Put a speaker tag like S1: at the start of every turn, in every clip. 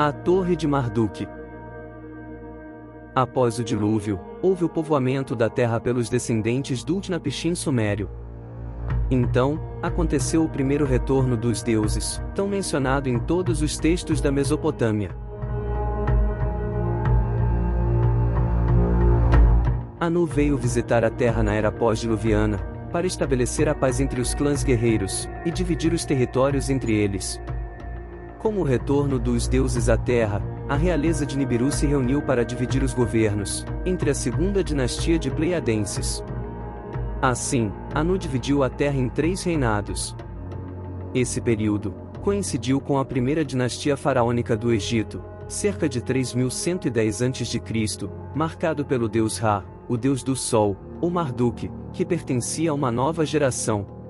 S1: A Torre de Marduk. Após o dilúvio, houve o povoamento da terra pelos descendentes do Utnapishtim sumério. Então, aconteceu o primeiro retorno dos deuses, tão mencionado em todos os textos da Mesopotâmia. Anu veio visitar a terra na era pós-diluviana, para estabelecer a paz entre os clãs guerreiros, e dividir os territórios entre eles. Com o retorno dos deuses à terra, a realeza de Nibiru se reuniu para dividir os governos, entre a segunda dinastia de Pleiadenses. Assim, Anu dividiu a terra em 3 reinados. Esse período coincidiu com a primeira dinastia faraônica do Egito, cerca de 3110 a.C., marcado pelo deus Ra, o deus do sol, ou Marduk, que pertencia a uma nova geração.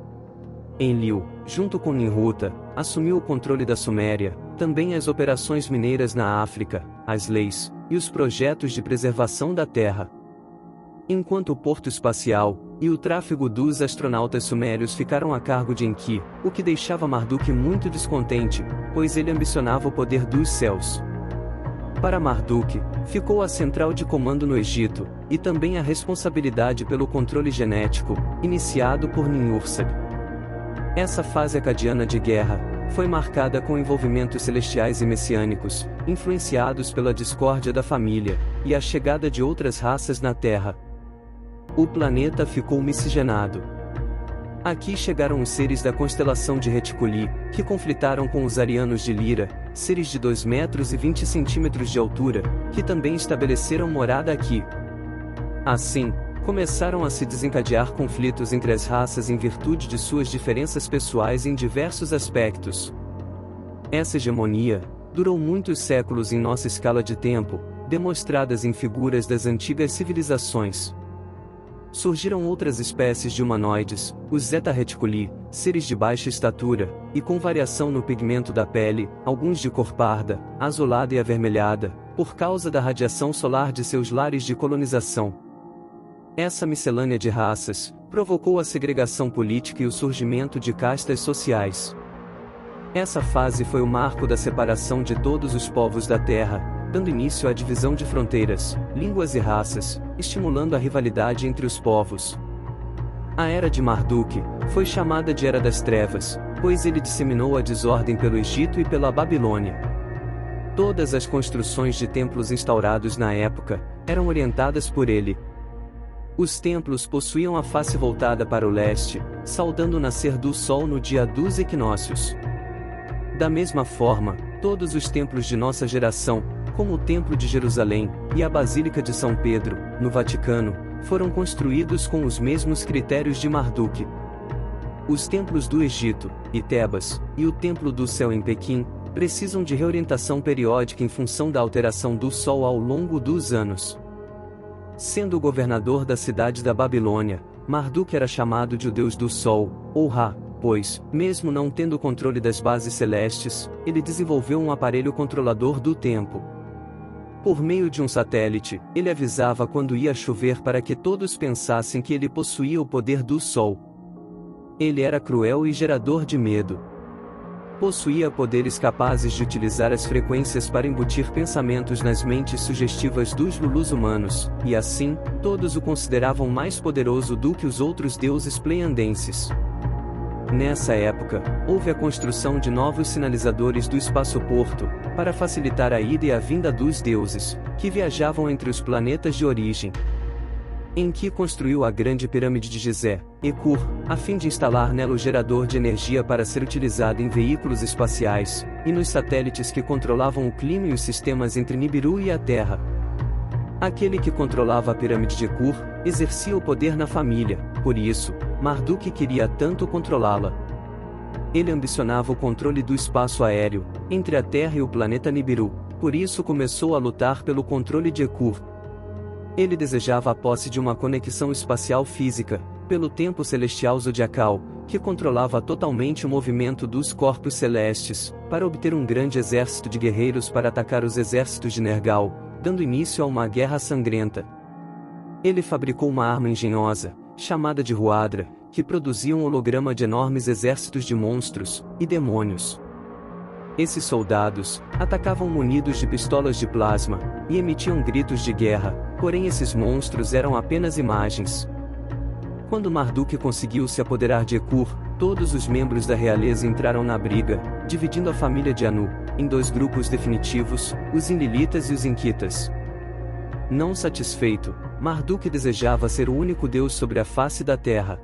S1: Enlil, junto com Ninhuta, assumiu o controle da Suméria, também as operações mineiras na África, as leis, e os projetos de preservação da terra. Enquanto o porto espacial e o tráfego dos astronautas sumérios ficaram a cargo de Enki, o que deixava Marduk muito descontente, pois ele ambicionava o poder dos céus. Para Marduk, ficou a central de comando no Egito, e também a responsabilidade pelo controle genético, iniciado por Ninhursag. Essa fase acadiana de guerra foi marcada com envolvimentos celestiais e messiânicos, influenciados pela discórdia da família e a chegada de outras raças na Terra. O planeta ficou miscigenado. Aqui chegaram os seres da constelação de Reticuli, que conflitaram com os arianos de Lira, seres de 2 metros e 20 centímetros de altura, que também estabeleceram morada aqui. Assim, começaram a se desencadear conflitos entre as raças em virtude de suas diferenças pessoais em diversos aspectos. Essa hegemonia durou muitos séculos em nossa escala de tempo, demonstradas em figuras das antigas civilizações. Surgiram outras espécies de humanoides, os Zeta Reticuli, seres de baixa estatura, e com variação no pigmento da pele, alguns de cor parda, azulada e avermelhada, por causa da radiação solar de seus lares de colonização. Essa miscelânea de raças provocou a segregação política e o surgimento de castas sociais. Essa fase foi o marco da separação de todos os povos da Terra, dando início à divisão de fronteiras, línguas e raças, estimulando a rivalidade entre os povos. A Era de Marduk foi chamada de Era das Trevas, pois ele disseminou a desordem pelo Egito e pela Babilônia. Todas as construções de templos instaurados na época eram orientadas por ele. Os templos possuíam a face voltada para o leste, saudando o nascer do sol no dia dos equinócios. Da mesma forma, todos os templos de nossa geração, como o Templo de Jerusalém e a Basílica de São Pedro, no Vaticano, foram construídos com os mesmos critérios de Marduk. Os templos do Egito, e Tebas, e o Templo do Céu em Pequim, precisam de reorientação periódica em função da alteração do Sol ao longo dos anos. Sendo o governador da cidade da Babilônia, Marduk era chamado de o Deus do Sol, ou Ra, pois, mesmo não tendo controle das bases celestes, ele desenvolveu um aparelho controlador do tempo. Por meio de um satélite, ele avisava quando ia chover para que todos pensassem que ele possuía o poder do Sol. Ele era cruel e gerador de medo. Possuía poderes capazes de utilizar as frequências para embutir pensamentos nas mentes sugestivas dos Lulus humanos, e assim, todos o consideravam mais poderoso do que os outros deuses pleiadenses. Nessa época, houve a construção de novos sinalizadores do espaço-porto, para facilitar a ida e a vinda dos deuses, que viajavam entre os planetas de origem. Enki construiu a grande pirâmide de Gizé, Ekur, a fim de instalar nela o gerador de energia para ser utilizado em veículos espaciais, e nos satélites que controlavam o clima e os sistemas entre Nibiru e a Terra. Aquele que controlava a pirâmide de Ekur, exercia o poder na família, por isso, Marduk queria tanto controlá-la. Ele ambicionava o controle do espaço aéreo, entre a Terra e o planeta Nibiru, por isso começou a lutar pelo controle de Ekur. Ele desejava a posse de uma conexão espacial física, pelo tempo celestial zodiacal, que controlava totalmente o movimento dos corpos celestes, para obter um grande exército de guerreiros para atacar os exércitos de Nergal, dando início a uma guerra sangrenta. Ele fabricou uma arma engenhosa, chamada de Ruadra, que produzia um holograma de enormes exércitos de monstros e demônios. Esses soldados atacavam munidos de pistolas de plasma e emitiam gritos de guerra, porém esses monstros eram apenas imagens. Quando Marduk conseguiu se apoderar de Ekur, todos os membros da realeza entraram na briga, dividindo a família de Anu em dois grupos definitivos, os Inlilitas e os Inquitas. Não satisfeito, Marduk desejava ser o único deus sobre a face da terra.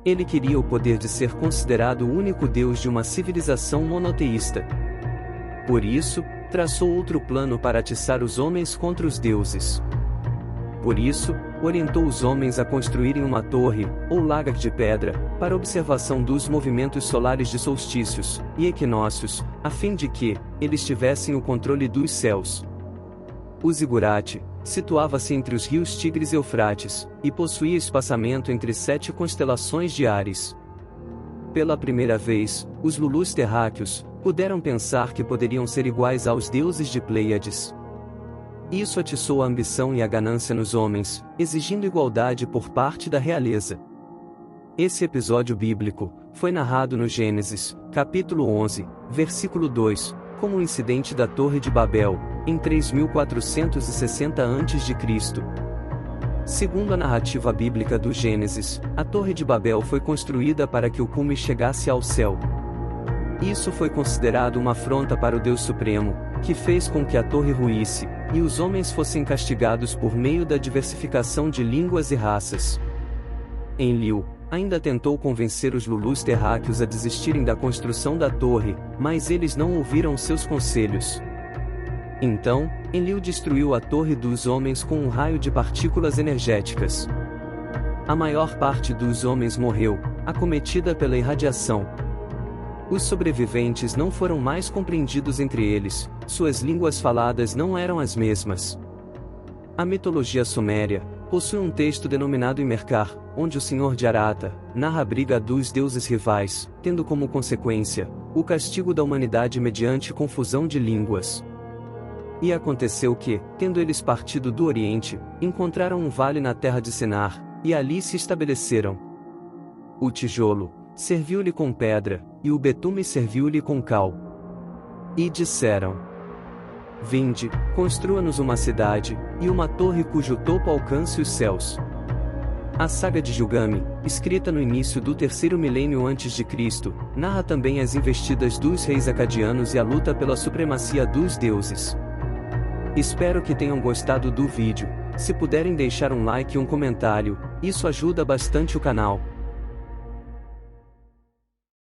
S1: Ele queria o poder de ser considerado o único deus de uma civilização monoteísta. Por isso, traçou outro plano para atiçar os homens contra os deuses. Por isso, orientou os homens a construírem uma torre, ou lagar de pedra, para observação dos movimentos solares de solstícios e equinócios, a fim de que eles tivessem o controle dos céus. O zigurate situava-se entre os rios Tigres e Eufrates, e possuía espaçamento entre 7 constelações de Áries. Pela primeira vez, os Lulus terráqueos puderam pensar que poderiam ser iguais aos deuses de Pleiades. Isso atiçou a ambição e a ganância nos homens, exigindo igualdade por parte da realeza. Esse episódio bíblico foi narrado no Gênesis, capítulo 11, versículo 2, como o incidente da Torre de Babel, em 3460 a.C. Segundo a narrativa bíblica do Gênesis, a Torre de Babel foi construída para que o cume chegasse ao céu. Isso foi considerado uma afronta para o Deus Supremo, que fez com que a torre ruísse, e os homens fossem castigados por meio da diversificação de línguas e raças. Enlil ainda tentou convencer os Lulus terráqueos a desistirem da construção da torre, mas eles não ouviram seus conselhos. Então, Enlil destruiu a torre dos homens com um raio de partículas energéticas. A maior parte dos homens morreu, acometida pela irradiação. Os sobreviventes não foram mais compreendidos entre eles, suas línguas faladas não eram as mesmas. A mitologia suméria possui um texto denominado Imerkar, onde o Senhor de Arata narra a briga dos deuses rivais, tendo como consequência o castigo da humanidade mediante confusão de línguas. E aconteceu que, tendo eles partido do Oriente, encontraram um vale na terra de Sinar, e ali se estabeleceram. O tijolo serviu-lhe com pedra, e o betume serviu-lhe com cal. E disseram: Vinde, construa-nos uma cidade, e uma torre cujo topo alcance os céus. A saga de Gilgame, escrita no início do 3º milênio a.C., narra também as investidas dos reis acadianos e a luta pela supremacia dos deuses. Espero que tenham gostado do vídeo. Se puderem deixar um like e um comentário, isso ajuda bastante o canal.